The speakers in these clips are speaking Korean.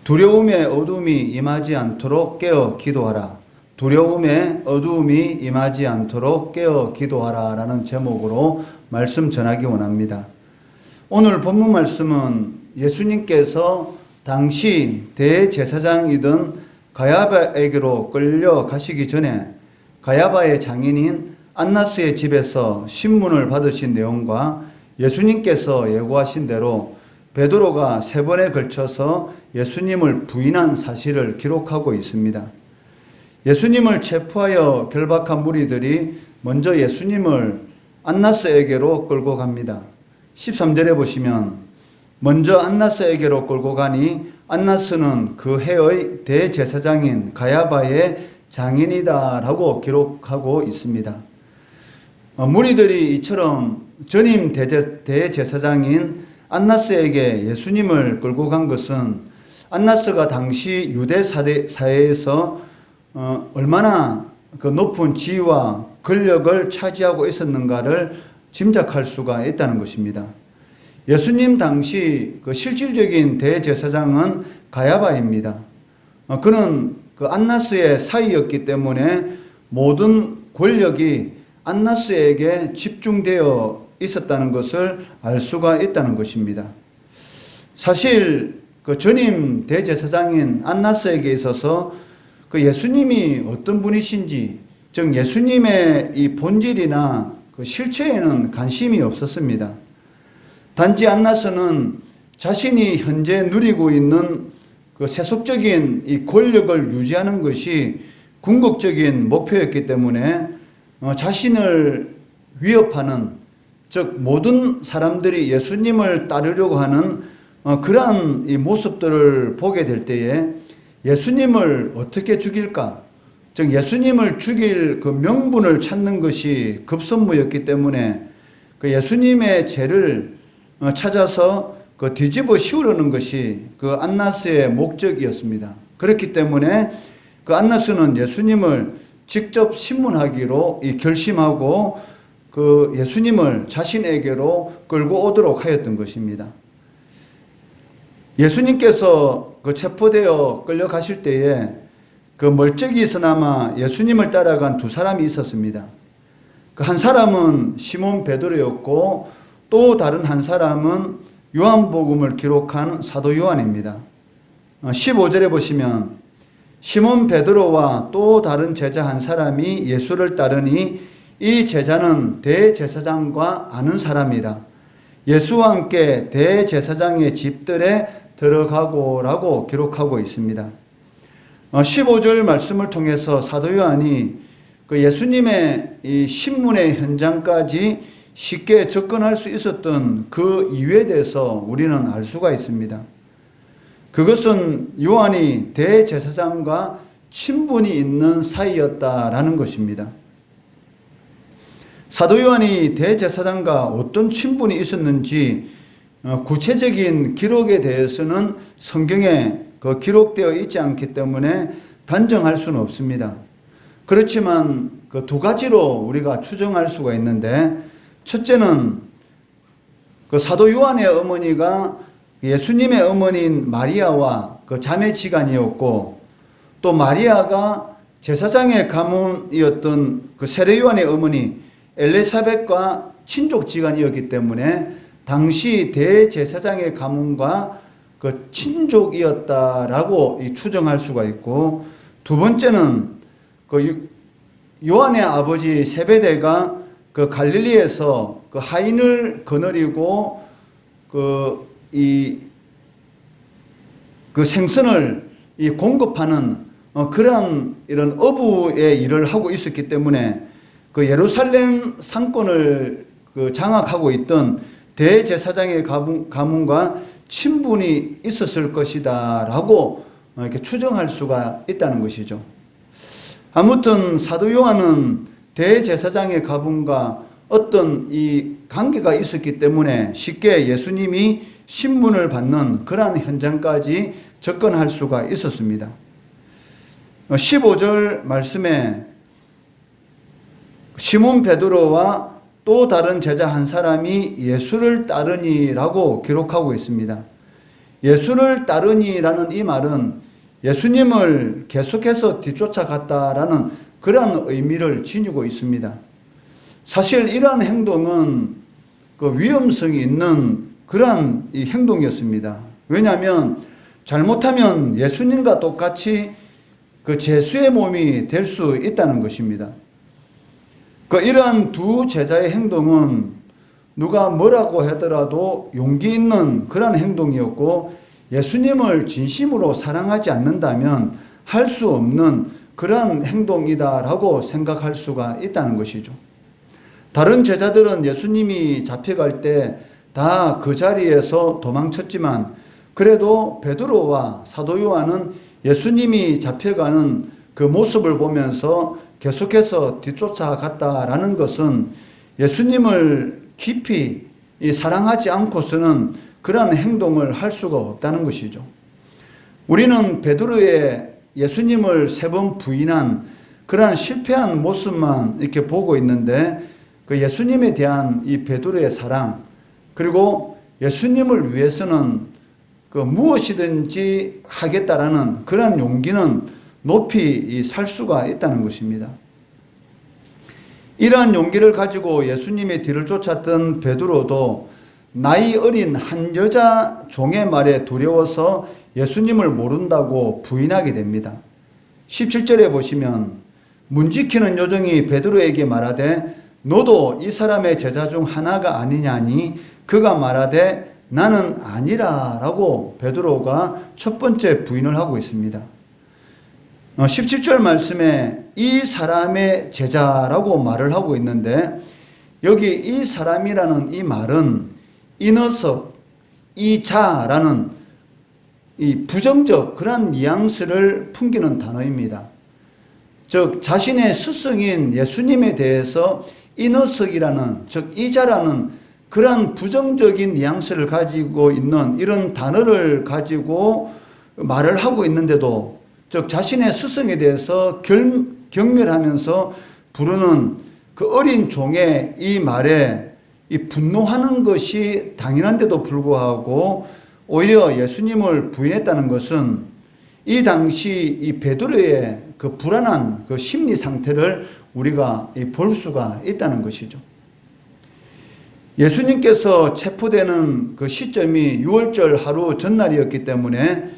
두려움에 어둠이 임하지 않도록 깨어 기도하라. 두려움에 어두움이 임하지 않도록 깨어 기도하라 라는 제목으로 말씀 전하기 원합니다. 오늘 본문 말씀은 예수님께서 당시 대제사장이던 가야바에게로 끌려가시기 전에 가야바의 장인인 안나스의 집에서 신문을 받으신 내용과 예수님께서 예고하신 대로 베드로가 3번에 걸쳐서 예수님을 부인한 사실을 기록하고 있습니다. 예수님을 체포하여 결박한 무리들이 먼저 예수님을 안나스에게로 끌고 갑니다. 13절에 보시면 먼저 안나스에게로 끌고 가니 안나스는 그 해의 대제사장인 가야바의 장인이다라고 기록하고 있습니다. 무리들이 이처럼 전임 대제사장인 안나스에게 예수님을 끌고 간 것은 안나스가 당시 유대 사회에서 얼마나 그 높은 지위와 권력을 차지하고 있었는가를 짐작할 수가 있다는 것입니다. 예수님 당시 그 실질적인 대제사장은 가야바입니다. 그는 그 안나스의 사이였기 때문에 모든 권력이 안나스에게 집중되어 있었다는 것을 알 수가 있다는 것입니다. 사실 그 전임 대제사장인 안나스에게 있어서 그 예수님이 어떤 분이신지, 즉 예수님의 이 본질이나 그 실체에는 관심이 없었습니다. 단지 안나스는 자신이 현재 누리고 있는 그 세속적인 이 권력을 유지하는 것이 궁극적인 목표였기 때문에 자신을 위협하는, 즉 모든 사람들이 예수님을 따르려고 하는 그러한 이 모습들을 보게 될 때에 예수님을 어떻게 죽일까, 즉 예수님을 죽일 그 명분을 찾는 것이 급선무였기 때문에 그 예수님의 죄를 찾아서 그 뒤집어 씌우려는 것이 그 안나스의 목적이었습니다. 그렇기 때문에 그 안나스는 예수님을 직접 신문하기로 결심하고 그 예수님을 자신에게로 끌고 오도록 하였던 것입니다. 예수님께서 그 체포되어 끌려가실 때에 그 멀쩡히서나마 예수님을 따라간 2사람이 있었습니다. 그 한 사람은 시몬 베드로였고 또 다른 한 사람은 요한복음을 기록한 사도 요한입니다. 15절에 보시면 시몬 베드로와 또 다른 제자 한 사람이 예수를 따르니 이 제자는 대제사장과 아는 사람이라 예수와 함께 대제사장의 집들에 들어가고라고 기록하고 있습니다. 15절 말씀을 통해서 사도 요한이 그 예수님의 이 신문의 현장까지 쉽게 접근할 수 있었던 그 이유에 대해서 우리는 알 수가 있습니다. 그것은 요한이 대제사장과 친분이 있는 사이였다라는 것입니다. 사도 요한이 대제사장과 어떤 친분이 있었는지 구체적인 기록에 대해서는 성경에 기록되어 있지 않기 때문에 단정할 수는 없습니다. 그렇지만 그 2가지로 우리가 추정할 수가 있는데, 첫째는 그 사도 요한의 어머니가 예수님의 어머니인 마리아와 그 자매지간이었고, 또 마리아가 제사장의 가문이었던 그 세례 요한의 어머니 엘리사벳과 친족지간이었기 때문에 당시 대제사장의 가문과 그 친족이었다라고 추정할 수가 있고, 2번째는 그 요한의 아버지 세베대가 그 갈릴리에서 그 하인을 거느리고 그 생선을 공급하는 그런 이런 어부의 일을 하고 있었기 때문에 그 예루살렘 상권을 그 장악하고 있던 대제사장의 가문과 친분이 있었을 것이다라고 이렇게 추정할 수가 있다는 것이죠. 아무튼 사도 요한은 대제사장의 가문과 어떤 이 관계가 있었기 때문에 쉽게 예수님이 신문을 받는 그러한 현장까지 접근할 수가 있었습니다. 15절 말씀에 시몬 베드로와 또 다른 제자 한 사람이 예수를 따르니라고 기록하고 있습니다. 예수를 따르니라는 이 말은 예수님을 계속해서 뒤쫓아갔다라는 그러한 의미를 지니고 있습니다. 사실 이러한 행동은 그 위험성이 있는 그러한 이 행동이었습니다. 왜냐하면 잘못하면 예수님과 똑같이 그 죄수의 몸이 될 수 있다는 것입니다. 그 이러한 두 제자의 행동은 누가 뭐라고 하더라도 용기 있는 그런 행동이었고, 예수님을 진심으로 사랑하지 않는다면 할 수 없는 그런 행동이다라고 생각할 수가 있다는 것이죠. 다른 제자들은 예수님이 잡혀갈 때 다 그 자리에서 도망쳤지만, 그래도 베드로와 사도 요한은 예수님이 잡혀가는 그 모습을 보면서 계속해서 뒤쫓아갔다라는 것은 예수님을 깊이 사랑하지 않고서는 그러한 행동을 할 수가 없다는 것이죠. 우리는 베드로의 예수님을 3번 부인한 그러한 실패한 모습만 이렇게 보고 있는데, 그 예수님에 대한 이 베드로의 사랑, 그리고 예수님을 위해서는 그 무엇이든지 하겠다라는 그런 용기는 높이 살 수가 있다는 것입니다. 이러한 용기를 가지고 예수님의 뒤를 쫓았던 베드로도 나이 어린 한 여자 종의 말에 두려워서 예수님을 모른다고 부인하게 됩니다. 17절에 보시면 문지키는 요정이 베드로에게 말하되 너도 이 사람의 제자 중 하나가 아니냐니 그가 말하되 나는 아니라 라고 베드로가 첫 번째 부인을 하고 있습니다. 17절 말씀에 이 사람의 제자라고 말을 하고 있는데, 여기 이 사람이라는 이 말은 이 녀석, 이 자라는 이 부정적 그런 뉘앙스를 풍기는 단어입니다. 즉 자신의 스승인 예수님에 대해서 이 녀석이라는, 즉 이 자라는 그러한 부정적인 뉘앙스를 가지고 있는 이런 단어를 가지고 말을 하고 있는데도, 즉 자신의 스승에 대해서 경멸하면서 부르는 그 어린 종의 이 말에 이 분노하는 것이 당연한데도 불구하고 오히려 예수님을 부인했다는 것은 이 당시 이 베드로의 그 불안한 그 심리 상태를 우리가 볼 수가 있다는 것이죠. 예수님께서 체포되는 그 시점이 유월절 하루 전날이었기 때문에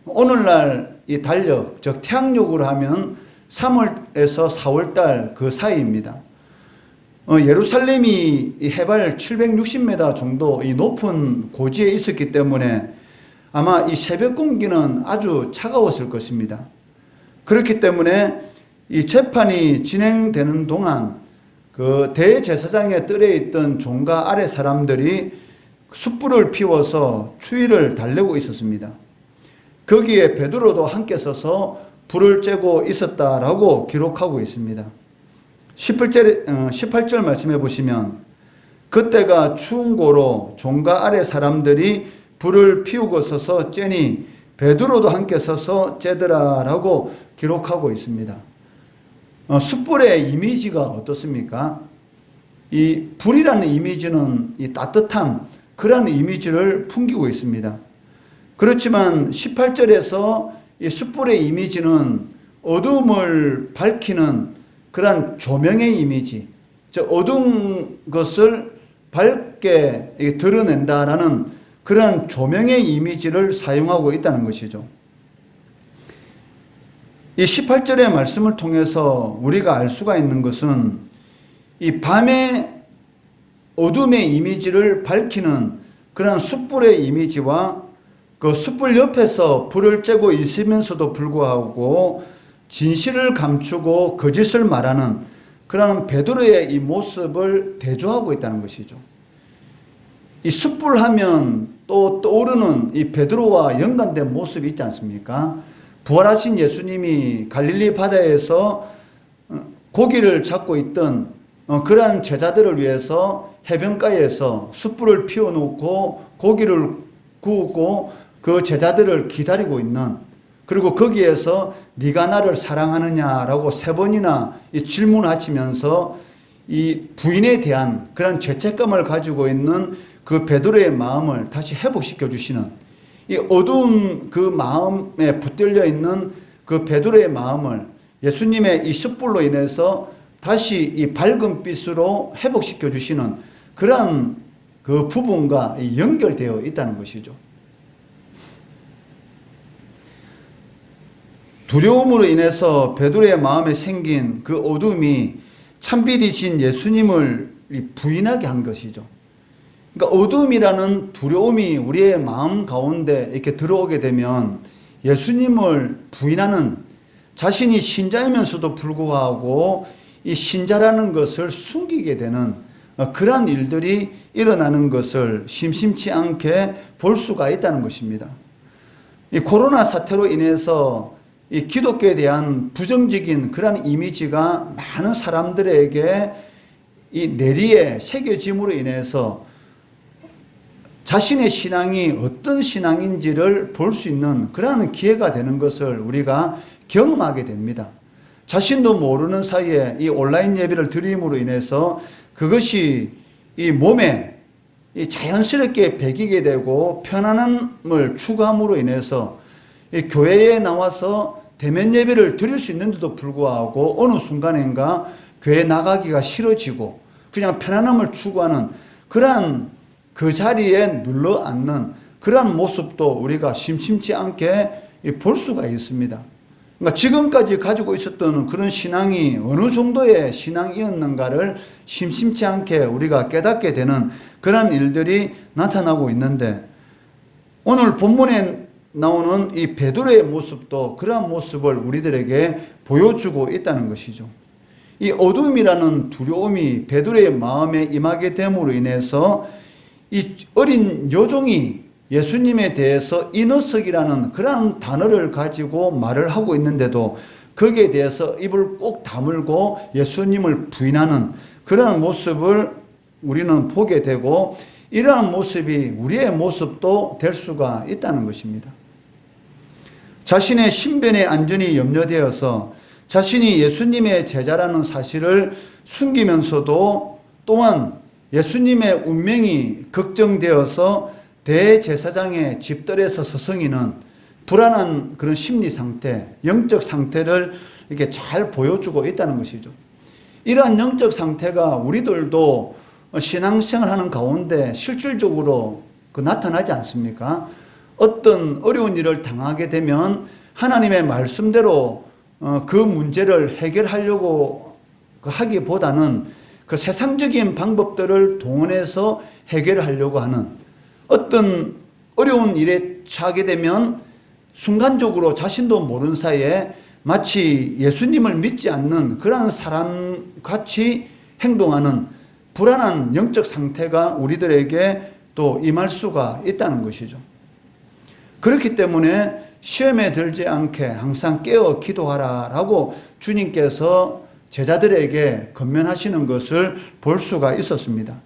오늘날 이 달력, 즉 태양력으로 하면 3월에서 4월달 그 사이입니다. 예루살렘이 해발 760m 정도 이 높은 고지에 있었기 때문에 아마 이 새벽 공기는 아주 차가웠을 것입니다. 그렇기 때문에 이 재판이 진행되는 동안 그 대제사장의 뜰에 있던 종과 아래 사람들이 숯불을 피워서 추위를 달래고 있었습니다. 거기에 베드로도 함께 서서 불을 쬐고 있었다라고 기록하고 있습니다. 18절 말씀해 보시면 그때가 추운 고로 종과 아래 사람들이 불을 피우고 서서 쬐니 베드로도 함께 서서 쬐더라라고 기록하고 있습니다. 숯불의 이미지가 어떻습니까? 이 불이라는 이미지는 이 따뜻함, 그런 이미지를 풍기고 있습니다. 그렇지만 18절에서 이 숯불의 이미지는 어둠을 밝히는 그런 조명의 이미지, 즉 어두운 것을 밝게 드러낸다라는 그런 조명의 이미지를 사용하고 있다는 것이죠. 이 18절의 말씀을 통해서 우리가 알 수가 있는 것은 이 밤의 어둠의 이미지를 밝히는 그런 숯불의 이미지와 그 숯불 옆에서 불을 쬐고 있으면서도 불구하고 진실을 감추고 거짓을 말하는 그런 베드로의 이 모습을 대조하고 있다는 것이죠. 이 숯불 하면 또 떠오르는 이 베드로와 연관된 모습이 있지 않습니까? 부활하신 예수님이 갈릴리 바다에서 고기를 잡고 있던 그러한 제자들을 위해서 해변가에서 숯불을 피워놓고 고기를 구우고 그 제자들을 기다리고 있는, 그리고 거기에서 네가 나를 사랑하느냐라고 3번이나 질문하시면서 이 부인에 대한 그런 죄책감을 가지고 있는 그 베드로의 마음을 다시 회복시켜 주시는 이 어두운 그 마음에 붙들려 있는 그 베드로의 마음을 예수님의 이 숯불로 인해서 다시 이 밝은 빛으로 회복시켜 주시는 그러한 그 부분과 연결되어 있다는 것이죠. 두려움으로 인해서 베드로의 마음에 생긴 그 어둠이 참빛이신 예수님을 부인하게 한 것이죠. 그러니까 어둠이라는 두려움이 우리의 마음 가운데 이렇게 들어오게 되면 예수님을 부인하는, 자신이 신자이면서도 불구하고 이 신자라는 것을 숨기게 되는 그러한 일들이 일어나는 것을 심심치 않게 볼 수가 있다는 것입니다. 이 코로나 사태로 인해서 이 기독교에 대한 부정적인 그러한 이미지가 많은 사람들에게 이 뇌리에 새겨짐으로 인해서 자신의 신앙이 어떤 신앙인지를 볼 수 있는 그러한 기회가 되는 것을 우리가 경험하게 됩니다. 자신도 모르는 사이에 이 온라인 예배를 드림으로 인해서 그것이 이 몸에 이 자연스럽게 배기게 되고 편안함을 추구함으로 인해서 이 교회에 나와서 대면 예배를 드릴 수 있는데도 불구하고 어느 순간인가 교회 나가기가 싫어지고 그냥 편안함을 추구하는 그러한 그 자리에 눌러 앉는 그러한 모습도 우리가 심심치 않게 볼 수가 있습니다. 그러니까 지금까지 가지고 있었던 그런 신앙이 어느 정도의 신앙이었는가를 심심치 않게 우리가 깨닫게 되는 그런 일들이 나타나고 있는데, 오늘 본문에 나오는 이 베드로의 모습도 그러한 모습을 우리들에게 보여주고 있다는 것이죠. 이 어둠이라는 두려움이 베드로의 마음에 임하게 됨으로 인해서 이 어린 여종이 예수님에 대해서 이 녀석이라는 그러한 단어를 가지고 말을 하고 있는데도 거기에 대해서 입을 꼭 다물고 예수님을 부인하는 그러한 모습을 우리는 보게 되고, 이러한 모습이 우리의 모습도 될 수가 있다는 것입니다. 자신의 신변의 안전이 염려되어서 자신이 예수님의 제자라는 사실을 숨기면서도 또한 예수님의 운명이 걱정되어서 대제사장의 집들에서 서성이는 불안한 그런 심리 상태, 영적 상태를 이렇게 잘 보여주고 있다는 것이죠. 이러한 영적 상태가 우리들도 신앙생활 하는 가운데 실질적으로 나타나지 않습니까? 어떤 어려운 일을 당하게 되면 하나님의 말씀대로 그 문제를 해결하려고 하기보다는 그 세상적인 방법들을 동원해서 해결하려고 하는, 어떤 어려운 일에 처하게 되면 순간적으로 자신도 모르는 사이에 마치 예수님을 믿지 않는 그러한 사람같이 행동하는 불안한 영적 상태가 우리들에게 또 임할 수가 있다는 것이죠. 그렇기 때문에 시험에 들지 않게 항상 깨어 기도하라라고 주님께서 제자들에게 권면하시는 것을 볼 수가 있었습니다.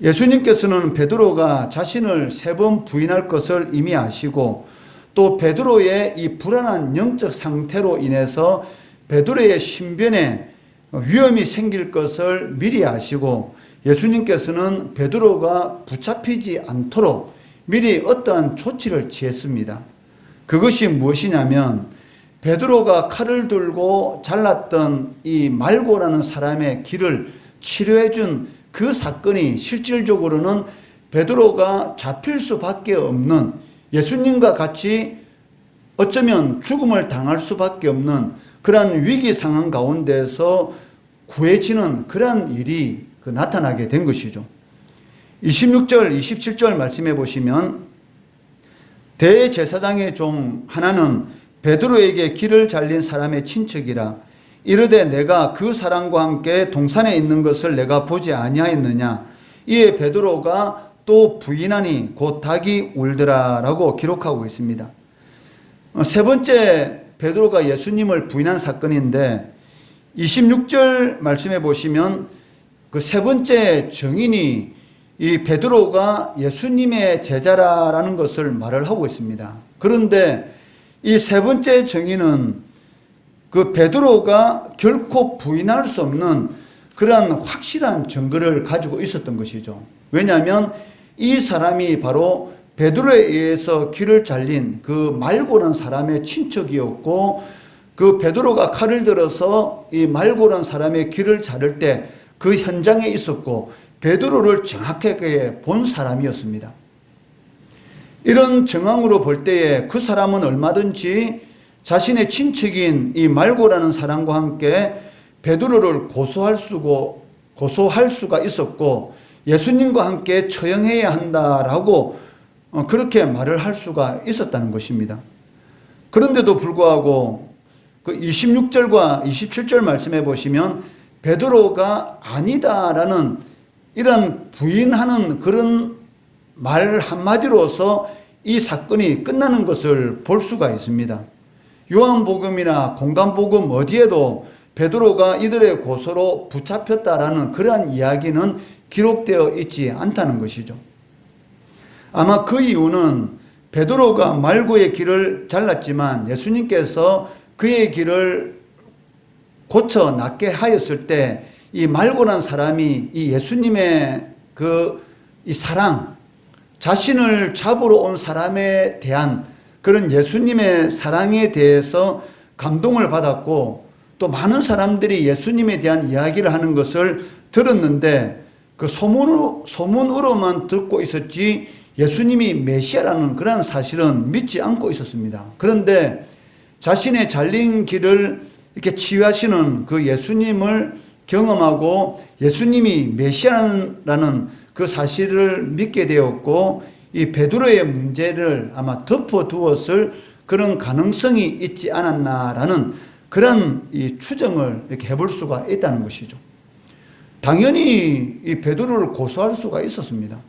예수님께서는 베드로가 자신을 3번 부인할 것을 이미 아시고, 또 베드로의 이 불안한 영적 상태로 인해서 베드로의 신변에 위험이 생길 것을 미리 아시고, 예수님께서는 베드로가 붙잡히지 않도록 미리 어떠한 조치를 취했습니다. 그것이 무엇이냐면, 베드로가 칼을 들고 잘랐던 이 말고라는 사람의 길을 치료해 준 그 사건이 실질적으로는 베드로가 잡힐 수밖에 없는, 예수님과 같이 어쩌면 죽음을 당할 수밖에 없는 그러한 위기 상황 가운데서 구해지는 그러한 일이 나타나게 된 것이죠. 26절, 27절 말씀해 보시면, 대제사장의 종 하나는 베드로에게 길을 잘린 사람의 친척이라 이르되 내가 그 사람과 함께 동산에 있는 것을 내가 보지 아니하였느냐. 이에 베드로가 또 부인하니 곧 닭이 울더라 라고 기록하고 있습니다. 세 번째 베드로가 예수님을 부인한 사건인데, 26절 말씀해 보시면 그 세 번째 증인이 이 베드로가 예수님의 제자라는 것을 말을 하고 있습니다. 그런데 이 세 번째 증인은 그 베드로가 결코 부인할 수 없는 그러한 확실한 증거를 가지고 있었던 것이죠. 왜냐하면 이 사람이 바로 베드로에 의해서 귀를 잘린 그 말고란 사람의 친척이었고, 그 베드로가 칼을 들어서 이 말고란 사람의 귀를 자를 때 그 현장에 있었고 베드로를 정확하게 본 사람이었습니다. 이런 정황으로 볼 때에 그 사람은 얼마든지 자신의 친척인 이 말고라는 사람과 함께 베드로를 고소할 수가 있었고 예수님과 함께 처형해야 한다라고 그렇게 말을 할 수가 있었다는 것입니다. 그런데도 불구하고 그 26절과 27절 말씀해 보시면 베드로가 아니다라는 이런 부인하는 그런 말 한마디로서 이 사건이 끝나는 것을 볼 수가 있습니다. 요한복음이나 공간복음 어디에도 베드로가 이들의 고소로 붙잡혔다라는 그러한 이야기는 기록되어 있지 않다는 것이죠. 아마 그 이유는 베드로가 말고의 길을 잘랐지만 예수님께서 그의 길을 고쳐 낫게 하였을 때 이 말고란 사람이 이 예수님의 이 사랑, 자신을 잡으러 온 사람에 대한 그런 예수님의 사랑에 대해서 감동을 받았고 또 많은 사람들이 예수님에 대한 이야기를 하는 것을 들었는데 그 소문으로만 듣고 있었지 예수님이 메시아라는 그런 사실은 믿지 않고 있었습니다. 그런데 자신의 잘린 길을 이렇게 치유하시는 그 예수님을 경험하고 예수님이 메시아라는 그 사실을 믿게 되었고 이 베드로의 문제를 아마 덮어두었을 그런 가능성이 있지 않았나라는 그런 이 추정을 이렇게 해볼 수가 있다는 것이죠. 당연히 이 베드로를 고소할 수가 있었습니다.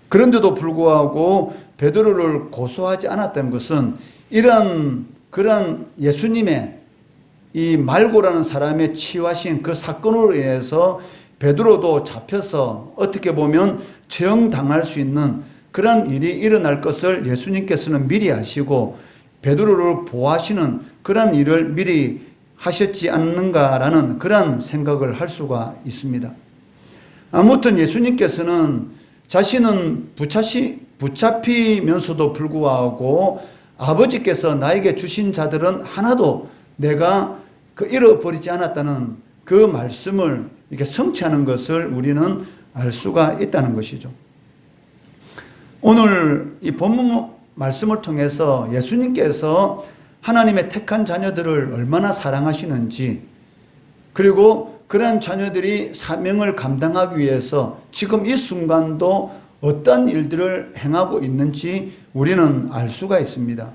그런데도 불구하고 베드로를 고소하지 않았던 것은 그런 예수님의 이 말고라는 사람의 치유하신 그 사건으로 인해서 베드로도 잡혀서 어떻게 보면 처형당할 수 있는 그런 일이 일어날 것을 예수님께서는 미리 아시고 베드로를 보호하시는 그런 일을 미리 하셨지 않는가라는 그런 생각을 할 수가 있습니다. 아무튼 예수님께서는 자신은 붙잡히면서도 불구하고 아버지께서 나에게 주신 자들은 하나도 내가 잃어버리지 않았다는 그 말씀을 이렇게 성취하는 것을 우리는 알 수가 있다는 것이죠. 오늘 이 본문 말씀을 통해서 예수님께서 하나님의 택한 자녀들을 얼마나 사랑하시는지, 그리고 그러한 자녀들이 사명을 감당하기 위해서 지금 이 순간도 어떤 일들을 행하고 있는지 우리는 알 수가 있습니다.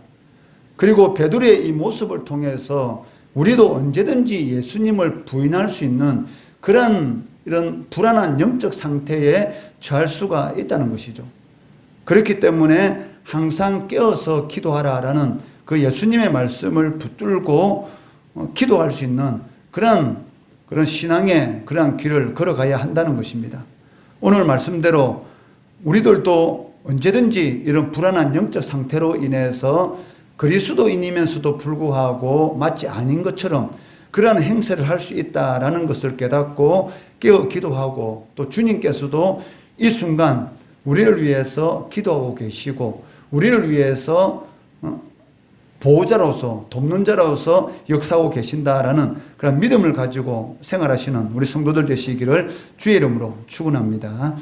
그리고 베드로의 이 모습을 통해서 우리도 언제든지 예수님을 부인할 수 있는 이런 불안한 영적 상태에 처할 수가 있다는 것이죠. 그렇기 때문에 항상 깨어서 기도하라라는 그 예수님의 말씀을 붙들고 기도할 수 있는 그런 신앙의 그런 길을 걸어가야 한다는 것입니다. 오늘 말씀대로 우리들도 언제든지 이런 불안한 영적 상태로 인해서 그리스도인이면서도 불구하고 마치 아닌 것처럼 그러한 행세를 할 수 있다라는 것을 깨닫고 깨어 기도하고 또 주님께서도 이 순간 우리를 위해서 기도하고 계시고 우리를 위해서 보호자로서 돕는 자로서 역사하고 계신다라는 그런 믿음을 가지고 생활하시는 우리 성도들 되시기를 주의 이름으로 축원합니다.